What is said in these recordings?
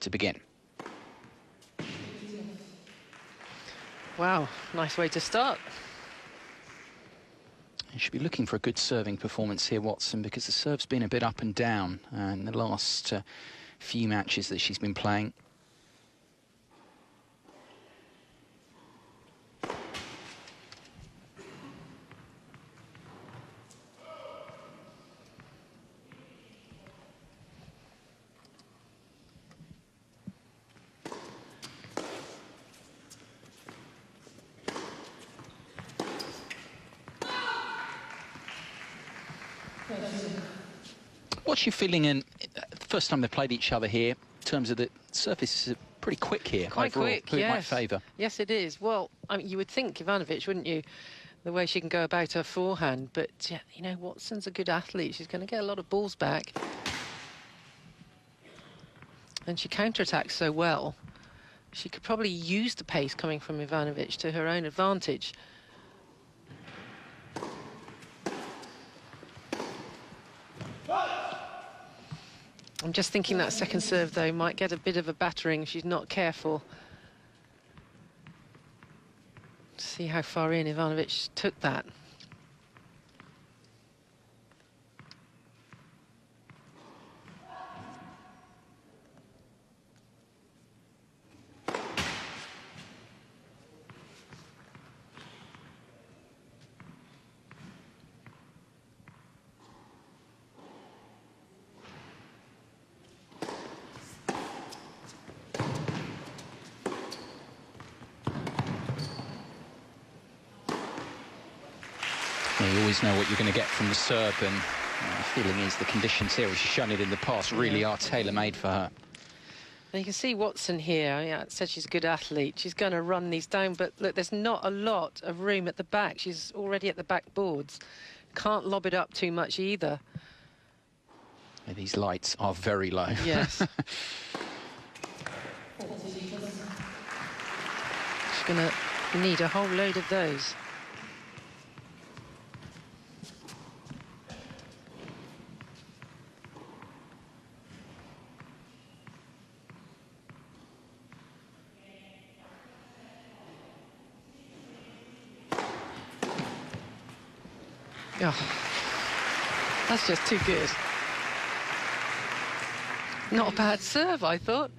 to begin. Wow, nice way to start. You should be looking for a good serving performance here, Watson, because the serve's been a bit up and down in the last few matches that she's been playing. What's your feeling in the first time they played each other here, in terms of the surface is pretty quick here? Quite overall, quick, in yes. my favour. Yes, it is. Well, I mean, you would think Ivanovic, wouldn't you? The way she can go about her forehand. But, yeah, you know, Watson's a good athlete. She's going to get a lot of balls back. And she counterattacks so well. She could probably use the pace coming from Ivanovic to her own advantage. I'm just thinking that second serve, though, might get a bit of a battering if she's not careful. See how far in Ivanovic took that. You always know what you're going to get from the serve, and the feeling is the conditions here, as she's shown it in the past, really are tailor-made for her. And you can see Watson here. Yeah, I said she's a good athlete. She's going to run these down, but look, there's not a lot of room at the back. She's already at the back boards. Can't lob it up too much either. Yeah, these lights are very low. Yes. She's going to need a whole load of those. Oh, that's just too good. Not a bad serve, I thought.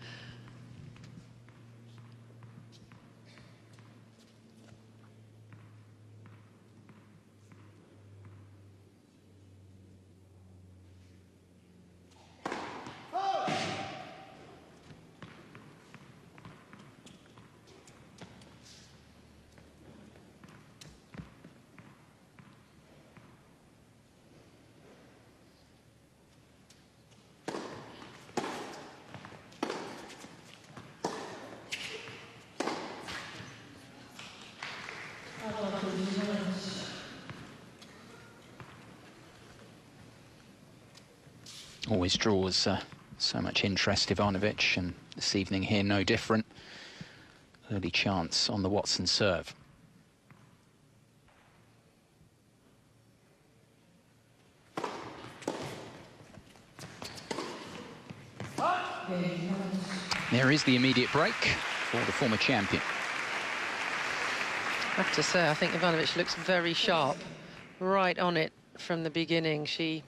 Always draws so much interest, Ivanovic, and this evening here no different. Early chance on the Watson serve. There is the immediate break for the former champion. I have to say, I think Ivanovic looks very sharp, right on it from the beginning. She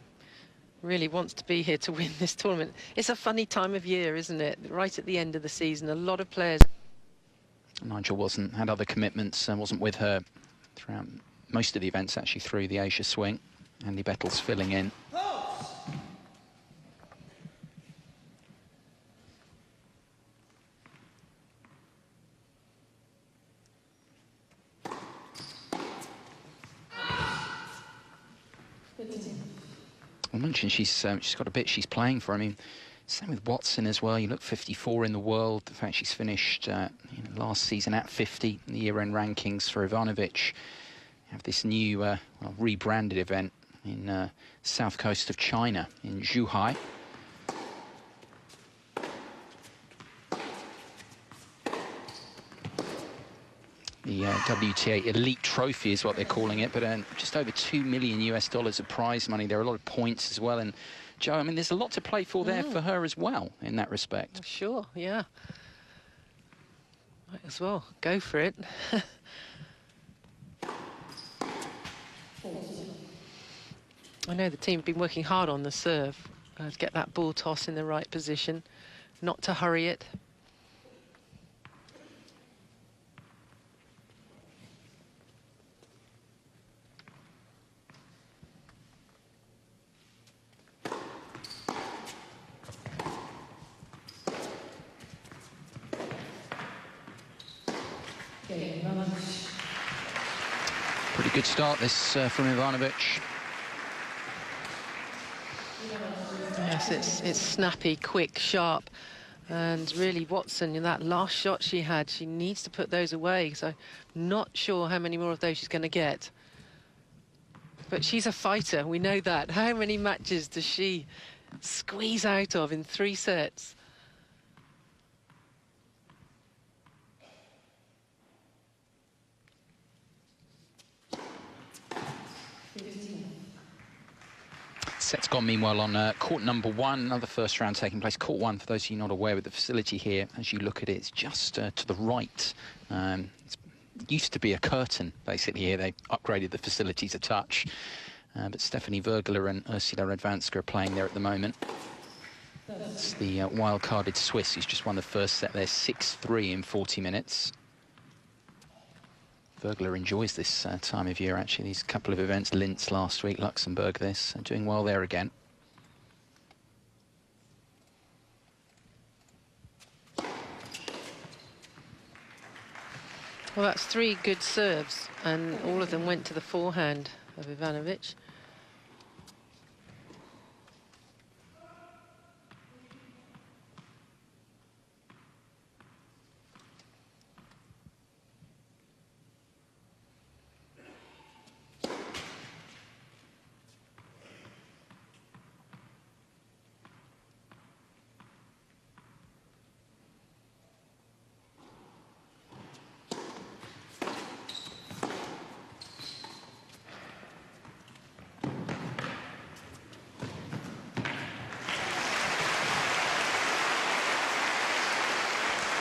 really wants to be here to win this tournament. It's a funny time of year, isn't it? Right at the end of the season, a lot of players. Nigel had other commitments and wasn't with her throughout most of the events, actually, through the Asia swing. Andy Bettles filling in. I mentioned she's got a bit she's playing for. I mean, same with Watson as well. You look 54 in the world. The fact she's finished last season at 50 in the year-end rankings for Ivanovic. You have this new well, rebranded event in south coast of China in Zhuhai. The WTA Elite Trophy is what they're calling it, but just over $2 million US of prize money. There are a lot of points as well, and Joe, I mean, there's a lot to play for there for her as well in that respect. Sure, yeah. Might as well go for it. I know the team have been working hard on the serve to get that ball toss in the right position, not to hurry it. Pretty good start this from Ivanovic. Yes, it's snappy, quick, sharp. And really, Watson, in that last shot she had, she needs to put those away. So not sure how many more of those she's going to get. But she's a fighter, we know that. How many matches does she squeeze out of in 3 sets? Set's gone meanwhile on court number 1, another first round taking place. Court 1, for those of you not aware with the facility here, as you look at it, it's just to the right. It used to be a curtain, basically, here. They upgraded the facilities a touch. But Stephanie Vergler and Ursula Radwanska are playing there at the moment. It's the wild-carded Swiss who's just won the first set there, 6-3 in 40 minutes. Vergler enjoys this time of year, actually. These couple of events, Linz last week, Luxembourg this, doing well there again. Well, that's 3 good serves, and all of them went to the forehand of Ivanovic.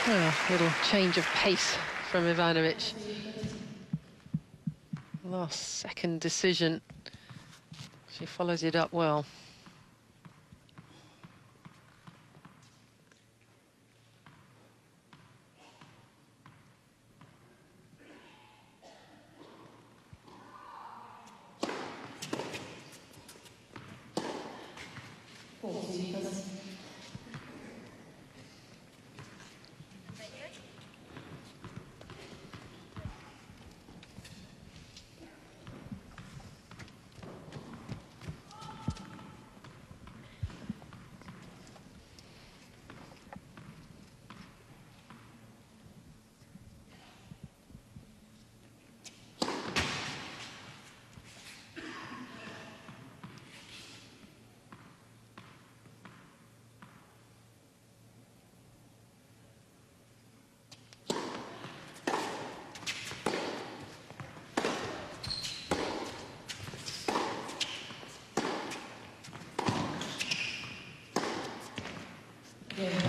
Well, little change of pace from Ivanovic. Last second decision. She follows it up well.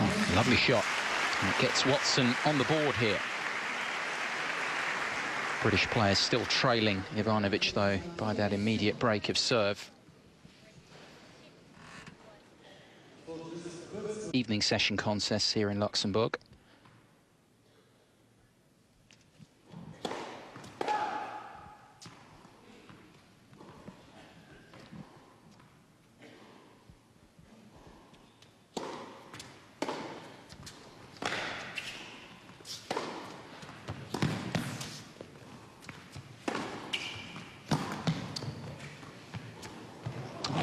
Oh, lovely shot. And it gets Watson on the board here. British players still trailing Ivanovic, though, by that immediate break of serve. Evening session contests here in Luxembourg.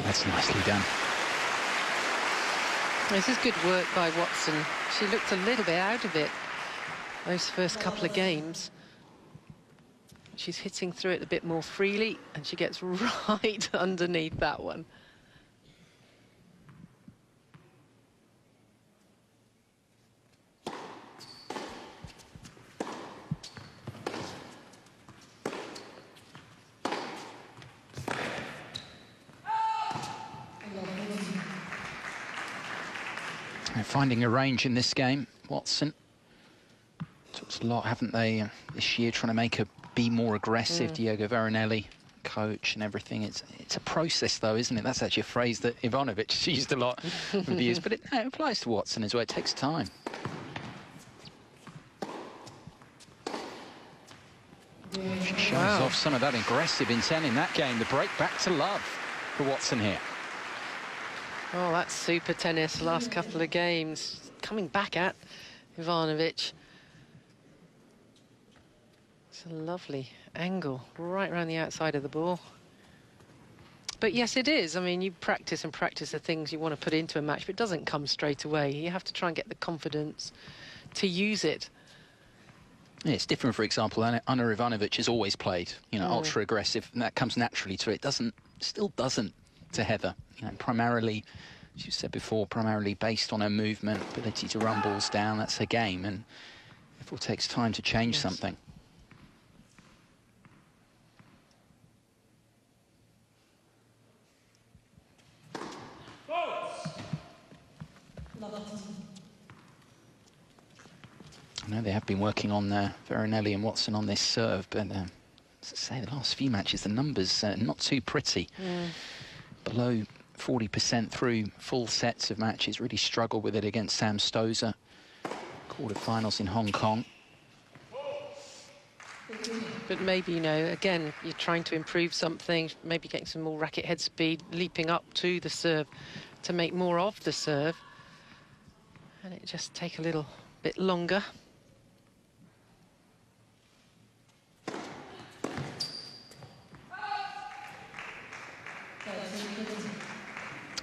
That's nicely done. This is good work by Watson. She looked a little bit out of it those first couple of games. She's hitting through it a bit more freely, and she gets right underneath that one. finding a range in this game, Watson. Talked a lot, haven't they, this year, trying to make her be more aggressive. Diego Varinelli, coach and everything. It's a process, though, isn't it? That's actually a phrase that Ivanovic used a lot over the years, but it applies to Watson as well. It takes time. She shows off some of that aggressive intent in that game. The break back to love for Watson here. Oh, that's super tennis. Last couple of games. Coming back at Ivanovic. It's a lovely angle right around the outside of the ball. But yes, it is. I mean, you practice and practice the things you want to put into a match, but it doesn't come straight away. You have to try and get the confidence to use it. Yeah, it's different, for example, Anna Ivanovic has always played, you know, ultra aggressive, and that comes naturally to it. Still doesn't to Heather. You know, primarily, as you said before, primarily based on her movement, ability to run balls down. That's her game, and it all takes time to change something. I know they have been working on Varinelli and Watson on this serve, but as I say, the last few matches, the numbers not too pretty. Below 40% through full sets of matches. Really struggled with it against Sam Stosur. Quarterfinals in Hong Kong. But maybe, you know, again, you're trying to improve something, maybe getting some more racket head speed, leaping up to the serve to make more of the serve. And it just take a little bit longer.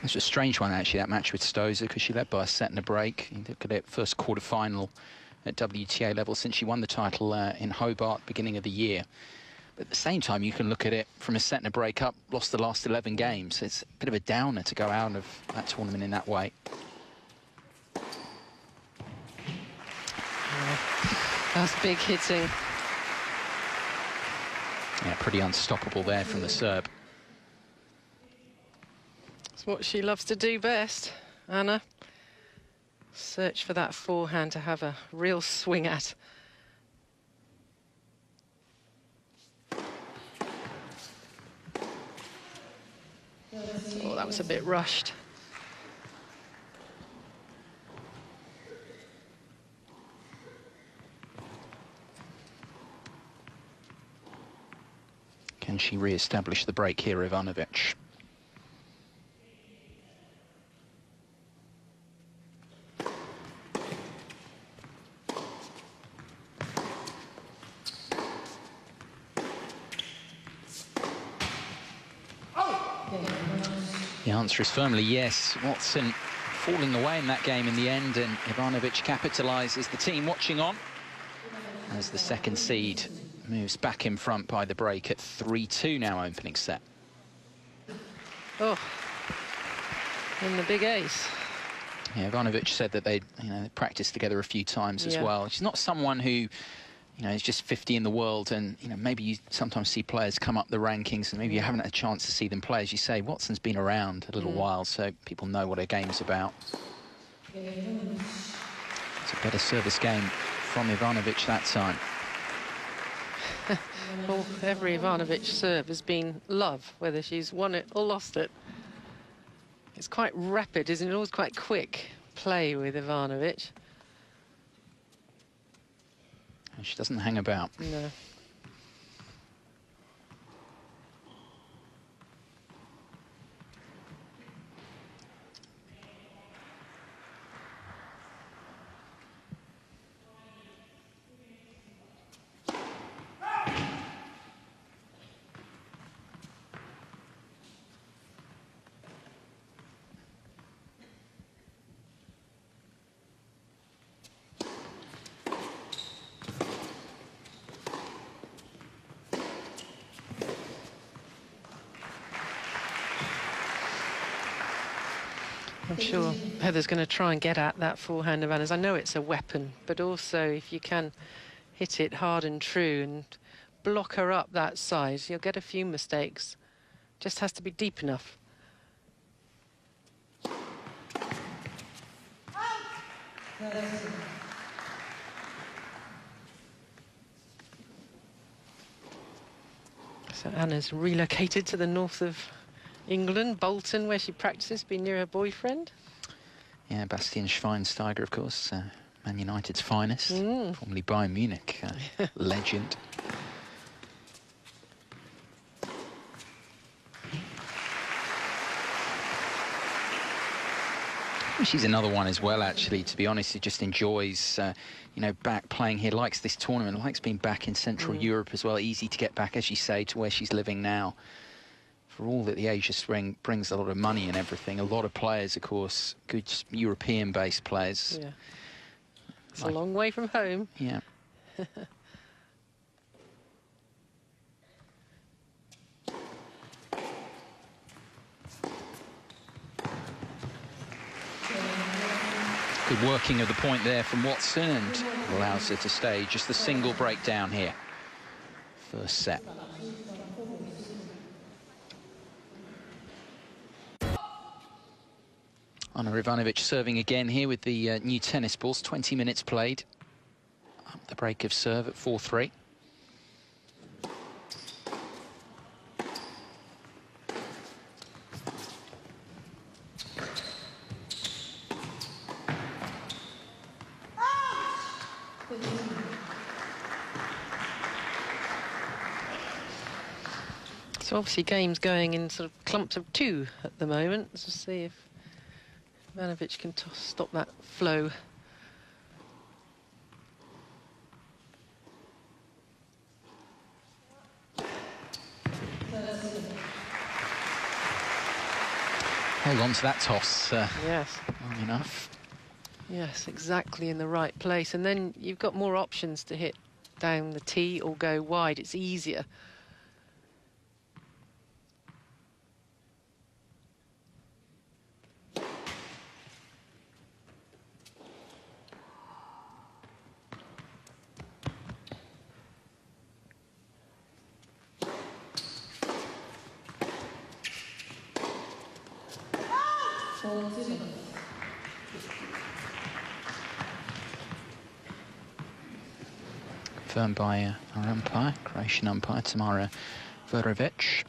It's a strange one, actually, that match with Stosur, because she led by a set and a break. You look at it, first quarter-final at WTA level since she won the title in Hobart, beginning of the year. But at the same time, you can look at it from a set and a break up, lost the last 11 games. It's a bit of a downer to go out of that tournament in that way. That's big hitting. Yeah, pretty unstoppable there from the serve. It's what she loves to do best, Anna. Search for that forehand to have a real swing at. Oh, that was a bit rushed. Can she re-establish the break here, Ivanovic? The answer is firmly yes. Watson falling away in that game in the end, and Ivanovic capitalises. The team watching on as the second seed moves back in front by the break at 3-2 now, opening set. Oh, and the big ace. Yeah, Ivanovic said that they practiced together a few times as well. She's not someone who, is just 50 in the world, and maybe you sometimes see players come up the rankings and maybe you haven't had a chance to see them play. As you say, Watson's been around a little while, so people know what her game's about. It's a better service game from Ivanovic that time. Well, every Ivanovic serve has been love, whether she's won it or lost it. It's quite rapid, isn't it? Always quite quick play with Ivanovic. And she doesn't hang about. No. I'm sure Heather's going to try and get at that forehand of Anna's. I know it's a weapon, but also if you can hit it hard and true and block her up that side, you'll get a few mistakes. Just has to be deep enough. So Anna's relocated to the north of England, Bolton, where she practices, being near her boyfriend. Yeah, Bastian Schweinsteiger, of course, Man United's finest, formerly Bayern Munich, legend. She's another one as well, actually, to be honest, who just enjoys, you know, back playing here, likes this tournament, likes being back in Central Europe as well, easy to get back, as you say, to where she's living now. For all that the Asia Spring brings a lot of money and everything, a lot of players, of course, good European-based players. Yeah. It's a long way from home. Yeah. Good working of the point there from Watson, and allows her to stay just the single breakdown here. First set. Anna Ivanovic serving again here with the new tennis balls. 20 minutes played. Up the break of serve at 4-3. So obviously games going in sort of clumps of 2 at the moment. Let's just see if Ivanovic can stop that flow. Held on to that toss. Yes. Long enough. Yes, exactly in the right place. And then you've got more options to hit down the tee or go wide. It's easier. Confirmed by our umpire, Croatian umpire, Tamara Verovic.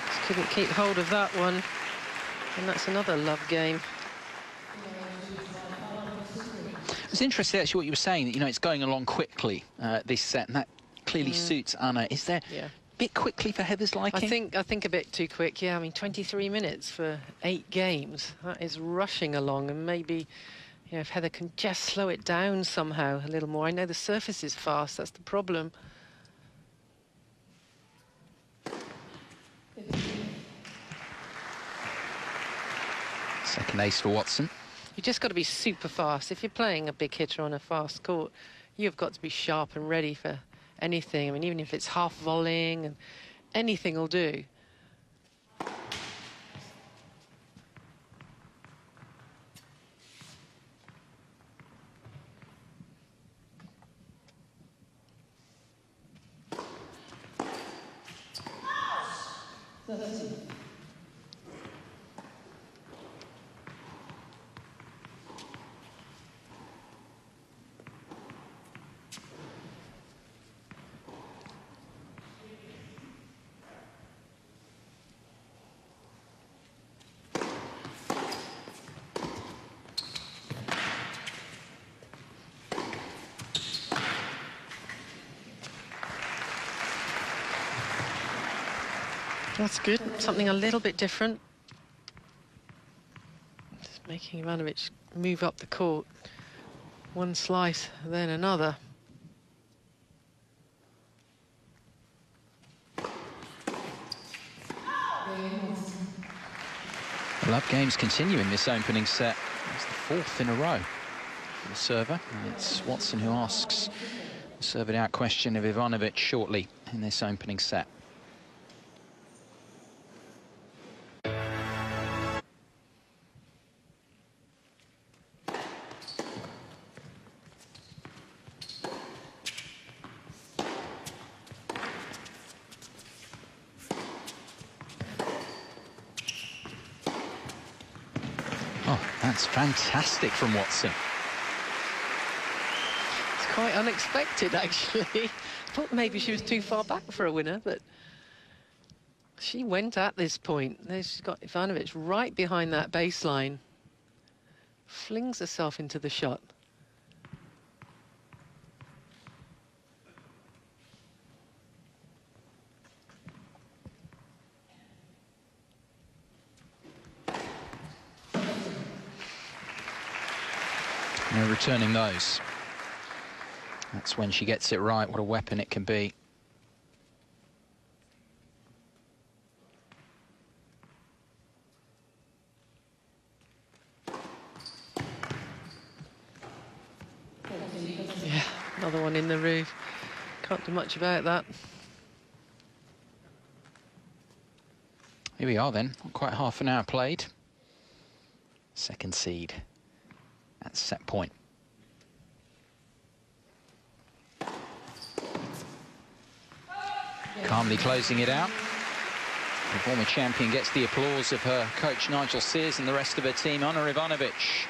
Just couldn't keep hold of that one. And that's another love game. It's interesting, actually, what you were saying, that, you know, it's going along quickly, this set, and that clearly suits Anna. Is there a bit quickly for Heather's liking? I think a bit too quick, yeah. I mean, 23 minutes for 8 games. That is rushing along, and maybe, you know, if Heather can just slow it down somehow a little more. I know the surface is fast, that's the problem. Second ace for Watson. You've just got to be super fast. If you're playing a big hitter on a fast court, you've got to be sharp and ready for anything. I mean, even if it's half volleying, and anything will do. That's good. Something a little bit different. Just making Ivanovic move up the court. One slice, then another. Love games continue in this opening set. It's the 4th in a row for the server. And it's Watson who asks the serve it out question of Ivanovic shortly in this opening set. That's fantastic from Watson. It's quite unexpected, actually. Thought maybe she was too far back for a winner, but she went at this point. There she's got Ivanovic right behind that baseline. Flings herself into the shot. No returning those. That's when she gets it right. What a weapon it can be. Yeah, another one in the roof. Can't do much about that. Here we are then, not quite half an hour played. Second seed at set point. Calmly closing it out. The former champion gets the applause of her coach Nigel Sears and the rest of her team. Anna Ivanovic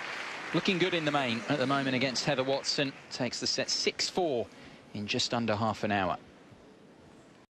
looking good in the main at the moment against Heather Watson. Takes the set 6-4 in just under half an hour.